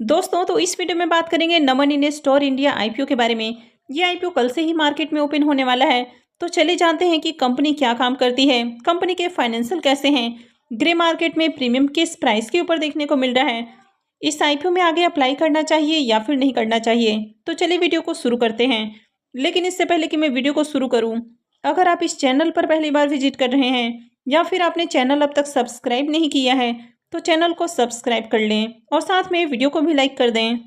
दोस्तों, तो इस वीडियो में बात करेंगे नमन इन्वेस्टोर इंडिया आईपीओ के बारे में। ये आईपीओ कल से ही मार्केट में ओपन होने वाला है। तो चलिए जानते हैं कि कंपनी क्या काम करती है, कंपनी के फाइनेंशियल कैसे हैं, ग्रे मार्केट में प्रीमियम किस प्राइस के ऊपर देखने को मिल रहा है, इस आईपीओ में आगे अप्लाई करना चाहिए या फिर नहीं करना चाहिए। तो चलिए वीडियो को शुरू करते हैं। लेकिन इससे पहले कि मैं वीडियो को शुरू करूँ, अगर आप इस चैनल पर पहली बार विजिट कर रहे हैं या फिर आपने चैनल अब तक सब्सक्राइब नहीं किया है, तो चैनल को सब्सक्राइब कर लें और साथ में वीडियो को भी लाइक कर दें।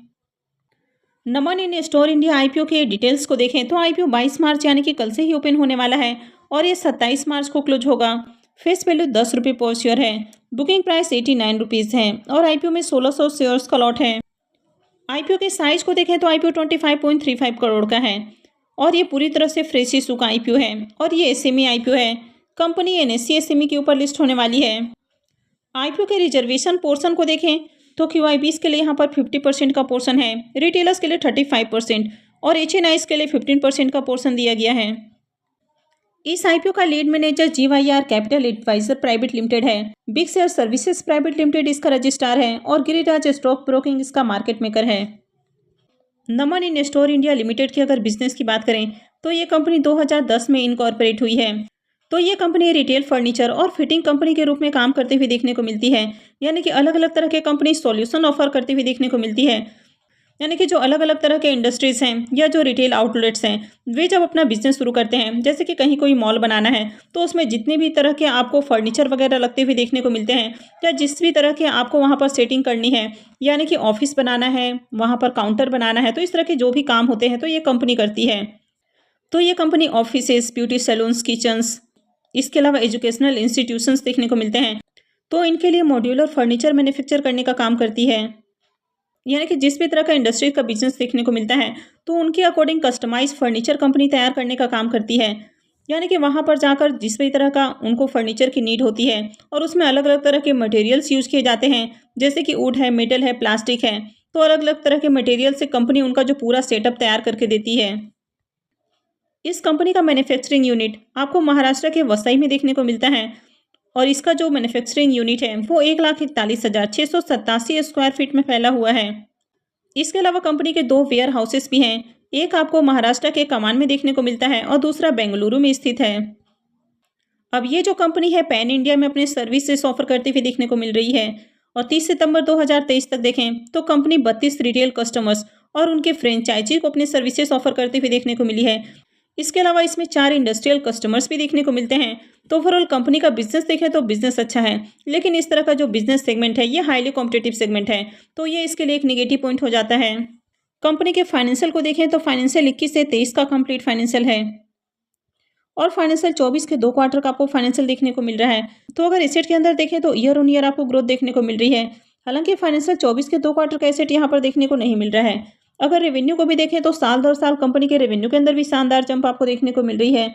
नमन इन्वेस्टोर इंडिया आईपीओ के डिटेल्स को देखें तो आईपीओ 22 मार्च यानी कि कल से ही ओपन होने वाला है और ये 27 मार्च को क्लोज होगा। फेस वैल्यू 10 रुपये पर शेयर है। बुकिंग प्राइस 89 रुपीज़ है और आईपीओ में 1600 शेयर्स का लॉट है। आईपीओ के साइज को देखें तो आईपीओ 25.35 करोड़ का है और ये पूरी तरह से फ्रेश इशू का आईपीओ है और ये एसएमई आईपीओ है। कंपनी एनएससी एसएमई के ऊपर लिस्ट होने वाली है। आईपीओ के रिजर्वेशन पोर्शन को देखें तो क्यूआईबीज के लिए यहाँ पर 50% का पोर्शन है, रिटेलर्स के लिए 35% और एचएनआईज के लिए 15% का पोर्शन दिया गया है। इस आईपीओ का lead manager GYR capital advisor private limited है। Big share services private limited इसका रजिस्ट्रार है और गिरिराज स्टॉक ब्रोकिंग इसका मार्केट मेकर है। नमन इन्वेस्टोर इंडिया लिमिटेड की अगर बिजनेस की बात करें तो ये कंपनी 2010 में इनकॉर्पोरेट हुई है। तो ये कंपनी रिटेल फर्नीचर और फिटिंग कंपनी के रूप में काम करते हुए देखने को मिलती है, यानी कि अलग अलग तरह के कंपनी सॉल्यूशन ऑफर करती हुई देखने को मिलती है। यानी कि जो अलग अलग तरह के इंडस्ट्रीज हैं या जो रिटेल आउटलेट्स हैं, वे जब अपना बिजनेस शुरू करते हैं, जैसे कि कहीं कोई मॉल बनाना है तो उसमें जितने भी तरह के आपको फर्नीचर वगैरह लगते हुए देखने को मिलते हैं या जिस भी तरह के आपको वहाँ पर सेटिंग करनी है, यानी कि ऑफिस बनाना है, वहाँ पर काउंटर बनाना है, तो इस तरह के जो भी काम होते हैं तो ये कंपनी करती है। तो ये company offices, beauty saloons, kitchens, इसके अलावा एजुकेशनल इंस्टीट्यूशंस देखने को मिलते हैं। तो इनके लिए मॉड्यूलर फर्नीचर मैन्युफैक्चर करने का काम करती है, यानी कि जिस भी तरह का इंडस्ट्री का बिजनेस देखने को मिलता है तो उनके अकॉर्डिंग कस्टमाइज फर्नीचर कंपनी तैयार करने का काम करती है। यानी कि वहाँ पर जाकर जिस भी तरह का उनको फर्नीचर की नीड होती है और उसमें अलग अलग तरह के मटेरियल्स यूज किए जाते हैं, जैसे कि वुड है, मेटल है, प्लास्टिक है, तो अलग अलग तरह के मटेरियल से कंपनी उनका जो पूरा सेटअप तैयार करके देती है। इस कंपनी का मैन्युफैक्चरिंग यूनिट आपको महाराष्ट्र के वसई में देखने को मिलता है और इसका जो मैन्युफैक्चरिंग यूनिट है वो 1,41,687 स्क्वायर फीट में फैला हुआ है। इसके अलावा कंपनी के 2 वेयर हाउसेस भी हैं, एक आपको महाराष्ट्र के कमान में देखने को मिलता है और दूसरा बेंगलुरु में स्थित है। अब ये जो कंपनी है पैन इंडिया में अपने सर्विसेज ऑफर करते हुए देखने को मिल रही है और 30 सितंबर 2023 तक देखें तो कंपनी 32 रिटेल कस्टमर्स और उनके फ्रेंचाइजी को अपने सर्विसेज ऑफर करते हुए देखने को मिली है। इसके अलावा इसमें 4 इंडस्ट्रियल कस्टमर्स भी देखने को मिलते हैं। तो ओवरऑल कंपनी का बिजनेस देखें तो बिजनेस अच्छा है, लेकिन इस तरह का जो बिजनेस सेगमेंट है ये हाईली कॉम्पिटेटिव सेगमेंट है, तो ये इसके लिए एक नेगेटिव पॉइंट हो जाता है। कंपनी के फाइनेंशियल को देखें तो फाइनेंशियल 21 से 23 का कंप्लीट फाइनेंशियल है और फाइनेंशियल 24 के 2 क्वार्टर का आपको फाइनेंशियल देखने को मिल रहा है। तो अगर एसेट के अंदर देखें तो ईयर ऑन ईयर आपको ग्रोथ देखने को मिल रही है, हालांकि फाइनेंशियल 24 के 2 क्वार्टर का एसेट यहाँ पर देखने को नहीं मिल रहा है। अगर रेवेन्यू को भी देखें तो साल दर साल कंपनी के रेवेन्यू के अंदर भी शानदार जंप आपको देखने को मिल रही है।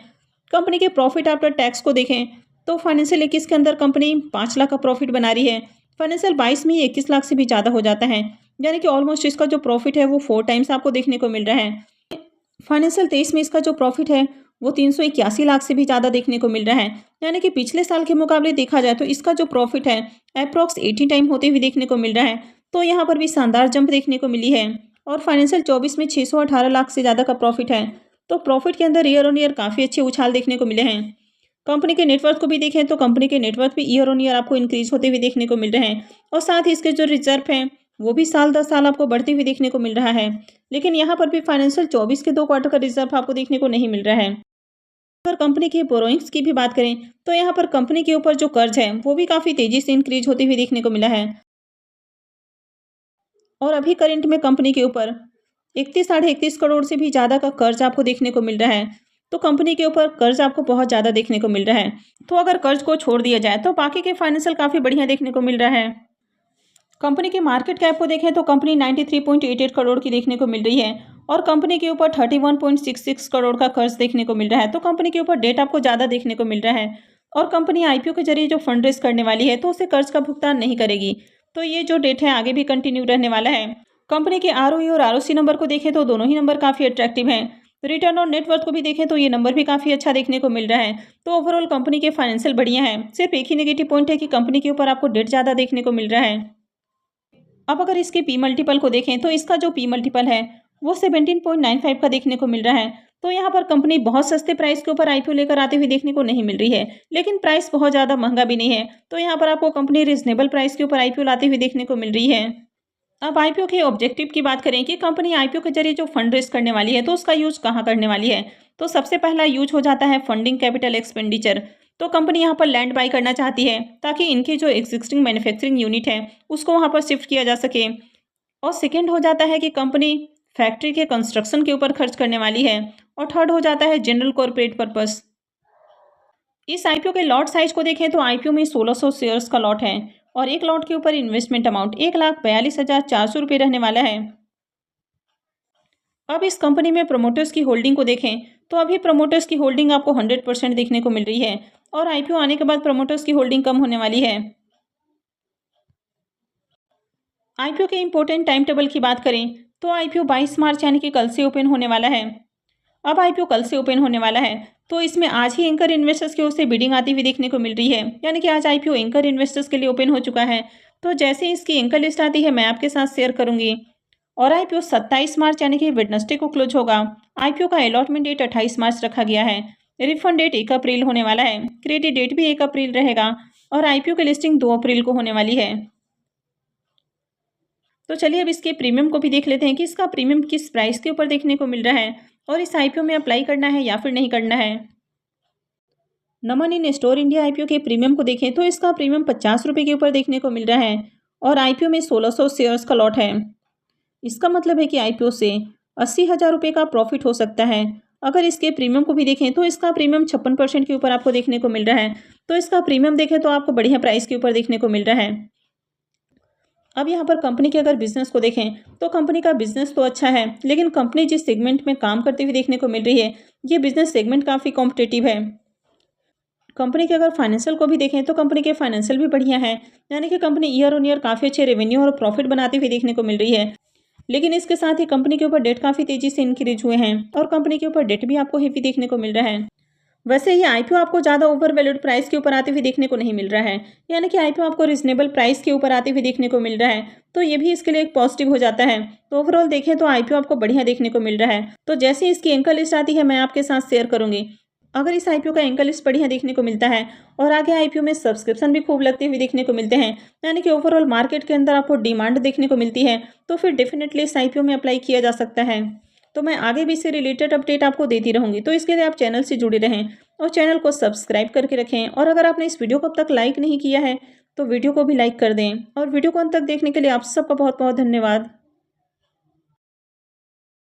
कंपनी के प्रॉफिट आफ्टर टैक्स को देखें तो फाइनेंशियल 21 के अंदर कंपनी 5 लाख का प्रॉफिट बना रही है, फाइनेंशियल 22 में 21 लाख से भी ज़्यादा हो जाता है, यानी कि ऑलमोस्ट इसका जो प्रॉफिट है वो 4 टाइम्स आपको देखने को मिल रहा है। फाइनेंशियल 23 में इसका जो प्रॉफिट है वो 381 लाख से भी ज़्यादा देखने को मिल रहा है, यानी कि पिछले साल के मुकाबले देखा जाए तो इसका जो प्रॉफिट है अप्रॉक्स 80 टाइम होते हुए देखने को मिल रहा है। तो यहाँ पर भी शानदार जंप देखने को मिली है और फाइनेंशियल 24 में 618 लाख से ज़्यादा का प्रॉफिट है। तो प्रॉफिट के अंदर ईयर ऑन ईयर काफ़ी अच्छे उछाल देखने को मिले हैं। कंपनी के नेटवर्थ को भी देखें तो कंपनी के नेटवर्थ भी ईयर ऑन ईयर आपको इंक्रीज होते हुए देखने को मिल रहे हैं और साथ ही इसके जो रिजर्व हैं वो भी साल दर साल आपको बढ़ते हुए देखने को मिल रहा है। लेकिन यहाँ पर भी फाइनेंशियल 24 के 2 क्वार्टर का रिजर्व आपको देखने को नहीं मिल रहा है। अगर कंपनी के बोरोइंग्स की भी बात करें तो यहाँ पर कंपनी के ऊपर जो कर्ज है वो भी काफ़ी तेजी से इंक्रीज होते हुए देखने को मिला है और अभी करंट में कंपनी के ऊपर 31 साढ़े 31 करोड़ से भी ज़्यादा का कर्ज आपको देखने को मिल रहा है। तो कंपनी के ऊपर कर्ज आपको बहुत ज़्यादा देखने को मिल रहा है। तो अगर कर्ज को छोड़ दिया जाए तो बाकी के फाइनेंशियल काफ़ी बढ़िया देखने को मिल रहा है। कंपनी के मार्केट कैप को देखें तो कंपनी 93.88 करोड़ की देखने को मिल रही है और कंपनी के ऊपर 31.66 करोड़ का कर्ज देखने को मिल रहा है। तो कंपनी के ऊपर डेट आपको ज़्यादा देखने को मिल रहा है और कंपनी आईपीओ के जरिए जो फंड रेज करने वाली है तो उसे कर्ज का भुगतान नहीं करेगी। तो ये जो डेट है आगे भी कंटिन्यू रहने वाला है। कंपनी के आरओई और आरओसी नंबर को देखें तो दोनों ही नंबर काफ़ी अट्रैक्टिव हैं। रिटर्न और नेटवर्थ को भी देखें तो ये नंबर भी काफ़ी अच्छा देखने को मिल रहा है। तो ओवरऑल कंपनी के फाइनेंशियल बढ़िया है। सिर्फ एक ही नेगेटिव पॉइंट है कि कंपनी के ऊपर आपको डेट ज़्यादा देखने को मिल रहा है। अब अगर इसके पी मल्टीपल को देखें तो इसका जो पी मल्टीपल है वो 17.95 का देखने को मिल रहा है। तो यहाँ पर कंपनी बहुत सस्ते प्राइस के ऊपर आईपीओ लेकर आते हुए देखने को नहीं मिल रही है, लेकिन प्राइस बहुत ज़्यादा महंगा भी नहीं है। तो यहाँ पर आपको कंपनी रिजनेबल प्राइस के ऊपर आईपीओ लाते हुए देखने को मिल रही है। अब आईपीओ के ऑब्जेक्टिव की बात करें कि कंपनी आईपीओ के जरिए जो फंड रेज करने वाली है तो उसका यूज कहाँ करने वाली है। तो सबसे पहला यूज हो जाता है फंडिंग कैपिटल एक्सपेंडिचर। तो कंपनी यहाँ पर लैंड बाई करना चाहती है ताकि इनकी जो एग्जिस्टिंग मैन्युफैक्चरिंग यूनिट है उसको वहाँ पर शिफ्ट किया जा सके। और सेकेंड हो जाता है कि कंपनी फैक्ट्री के कंस्ट्रक्शन के ऊपर खर्च करने वाली है। और थर्ड हो जाता है जनरल कॉर्पोरेट पर्पस। इस आईपीओ के लॉट साइज को देखें तो आईपीओ में 1600 शेयर्स का लॉट है और एक लॉट के ऊपर इन्वेस्टमेंट अमाउंट 1,42,400 रुपये रहने वाला है। अब इस कंपनी में प्रमोटर्स की होल्डिंग को देखें तो अभी प्रमोटर्स की होल्डिंग आपको 100% देखने को मिल रही है और आईपीओ आने के बाद प्रमोटर्स की होल्डिंग कम होने वाली है। आईपीओ के इंपॉर्टेंट टाइम टेबल की बात करें तो आईपीओ 22 मार्च यानी कि कल से ओपन होने वाला है। अब आईपीओ कल से ओपन होने वाला है तो इसमें आज ही एंकर इन्वेस्टर्स की ओर से बिडिंग आती हुई देखने को मिल रही है, यानी कि आज आईपीओ एंकर इन्वेस्टर्स के लिए ओपन हो चुका है। तो जैसे इसकी एंकर लिस्ट आती है मैं आपके साथ शेयर करूंगी। और आईपीओ 27 मार्च यानी कि वेडनेसडे को क्लोज होगा। आईपीओ का अलॉटमेंट डेट 28 मार्च रखा गया है। रिफंड डेट 1 अप्रैल होने वाला है। क्रेडिट डेट भी 1 अप्रैल रहेगा और आईपीओ की लिस्टिंग 2 अप्रैल को होने वाली है। तो चलिए अब इसके प्रीमियम को भी देख लेते हैं कि इसका प्रीमियम किस प्राइस के ऊपर देखने को मिल रहा है और इस आईपीओ में अप्लाई करना है या फिर नहीं करना है। नमन इन स्टोर इंडिया आईपीओ के प्रीमियम को देखें तो इसका प्रीमियम 50 रुपये के ऊपर देखने को मिल रहा है और आईपीओ में 1600 शेयर्स का लॉट है। इसका मतलब है कि आईपीओ से 80,000 रुपये का प्रॉफिट हो सकता है। अगर इसके प्रीमियम को भी देखें तो इसका प्रीमियम 56% के ऊपर आपको देखने को मिल रहा है। तो इसका प्रीमियम देखें तो आपको बढ़िया प्राइस के ऊपर देखने को मिल रहा है। अब यहाँ पर कंपनी के अगर बिजनेस को देखें तो कंपनी का बिजनेस तो अच्छा है, लेकिन कंपनी जिस सेगमेंट में काम करते हुए देखने को मिल रही है ये बिजनेस सेगमेंट काफ़ी कॉम्पिटिटिव है। कंपनी के अगर फाइनेंशियल को भी देखें तो कंपनी के फाइनेंशियल भी बढ़िया है, यानी कि कंपनी ईयर ऑन ईयर काफ़ी अच्छे रेवेन्यू और प्रॉफिट बनाते हुए देखने को मिल रही है। लेकिन इसके साथ ही कंपनी के ऊपर डेट काफ़ी तेजी से इंक्रीज हुए हैं और कंपनी के ऊपर डेट भी आपको हेवी देखने को मिल रहा है। वैसे ये आईपीओ आपको ज़्यादा ओवर वैल्यूड प्राइस के ऊपर आते हुए देखने को नहीं मिल रहा है, यानी कि आईपीओ आपको रिजनेबल प्राइस के ऊपर आते हुए देखने को मिल रहा है। तो ये भी इसके लिए एक पॉजिटिव हो जाता है। तो ओवरऑल देखें तो आईपीओ आपको बढ़िया देखने को मिल रहा है। तो जैसे इसकी एंकर लिस्ट आती है मैं आपके साथ शेयर करूंगी। अगर इस आईपीओ का एंकर लिस्ट बढ़िया देखने को मिलता है और आगे आईपीओ में सब्सक्रिप्शन भी खूब लगते हुए देखने को मिलते हैं, यानी कि ओवरऑल मार्केट के अंदर आपको डिमांड देखने को मिलती है, तो फिर डेफिनेटली इस आईपीओ में अप्लाई किया जा सकता है। तो मैं आगे भी इससे रिलेटेड अपडेट आपको देती रहूंगी। तो इसके लिए आप चैनल से जुड़े रहें और चैनल को सब्सक्राइब करके रखें। और अगर आपने इस वीडियो को अब तक लाइक नहीं किया है तो वीडियो को भी लाइक कर दें। और वीडियो को अंत तक देखने के लिए आप सबका बहुत बहुत धन्यवाद।